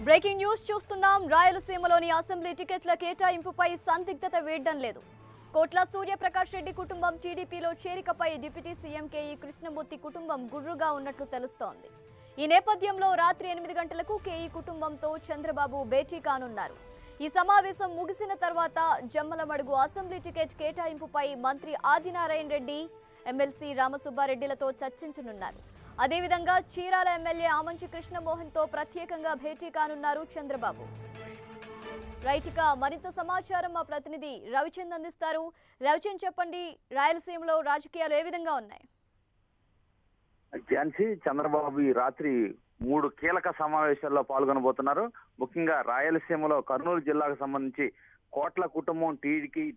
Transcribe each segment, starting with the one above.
Breaking news చూస్తున్నాం. రాయలసీమలోని assembly టికెట్ల కేటాయింపుపై సందిగ్ధత వీడడం లేదు. కోట్ల సూర్యప్రకాష్ రెడ్డి కుటుంబం టీడీపీలో చేరికపై డిప్యూటీ సీఎం కేఈ కృష్ణమూర్తి కుటుంబం గుర్రుగా ఉన్నట్లు తెలుస్తోంది. ఈ నేపథ్యంలో రాత్రి 8 గంటలకు కేఈ కుటుంబంతో చంద్రబాబు భేటీ కానున్నారు. ఈ సమావేశం ముగిసిన తర్వాత జమ్మలమడుగు అసెంబ్లీ టికెట్ కేటాయింపుపై మంత్రి ఆదినారాయణ రెడ్డి, ఎమ్మెల్సీ రామసుబ్బారెడ్డిలతో చర్చించనున్నారు. అదేవిధంగా చీరాల ఎమ్మెల్యే ఆమంచి కృష్ణమోహన్తో ప్రత్యేకంగా భేటీ కానున్నారు చంద్రబాబు. రైట్గా మరింత సమాచారం మా ప్రతినిధి రవిచంద్ అందిస్తారు. రవిచంద్, చెప్పండి, రాయలసీమలో రాజకీయాలు ఏ విధంగా ఉన్నాయి? ఝాన్సీ, చంద్రబాబు ఈ రాత్రి 3 కీలక సమావేశాల్లో పాల్గొనబోతున్నారు. ముఖ్యంగా రాయలసీమలో కర్నూలు జిల్లాకు సంబంధించి కోట్ల కుటుంబం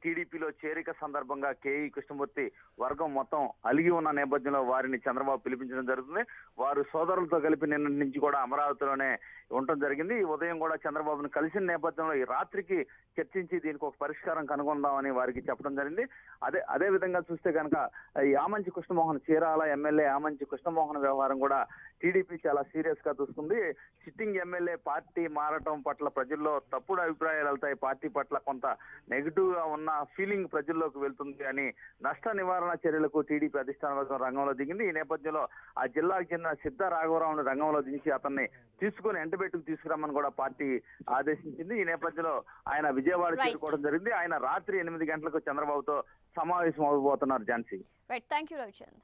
టీడీపీలో చేరిక సందర్భంగా కేఈ కృష్ణమూర్తి వర్గం మొత్తం అలిగి ఉన్న నేపథ్యంలో వారిని చంద్రబాబు పిలిపించడం జరుగుతుంది. వారు సోదరులతో కలిపి నిన్నటి నుంచి కూడా అమరావతిలోనే ఉండటం జరిగింది. ఈ ఉదయం కూడా చంద్రబాబును కలిసిన నేపథ్యంలో ఈ రాత్రికి చర్చించి దీనికి ఒక పరిష్కారం కనుగొందామని వారికి చెప్పడం జరిగింది. అదే విధంగా చూస్తే కనుక ఈ ఆమంచి కృష్ణమోహన్, చీరాల ఎమ్మెల్యే ఆమంచి కృష్ణమోహన్ వ్యవహారం కూడా టీడీపీ చాలా సీరియస్ గా చూస్తుంది. సిట్టింగ్ ఎమ్మెల్యే పార్టీ మారటం పట్ల ప్రజల్లో తప్పుడు అభిప్రాయాలు వెళ్తాయి, పార్టీ పట్ల కొంత నెగిటివ్ గా ఉన్న ఫీలింగ్ ప్రజల్లోకి వెళ్తుంది అని నష్ట నివారణ చర్యలకు టీడీపీ అధిష్టాన వర్గం రంగంలో దిగింది. ఈ నేపథ్యంలో ఆ జిల్లాకు చెందిన సిద్ధ రాఘవరావును రంగంలో దించి అతన్ని ఎండబెట్టుకు తీసుకురమ్మని కూడా పార్టీ ఆదేశించింది. ఈ నేపథ్యంలో ఆయన విజయవాడ చేరుకోవడం జరిగింది. ఆయన రాత్రి 8 గంటలకు చంద్రబాబుతో సమావేశం అవబోతున్నారు. ఝాన్సీ. థాంక్యూ రవిచంద్.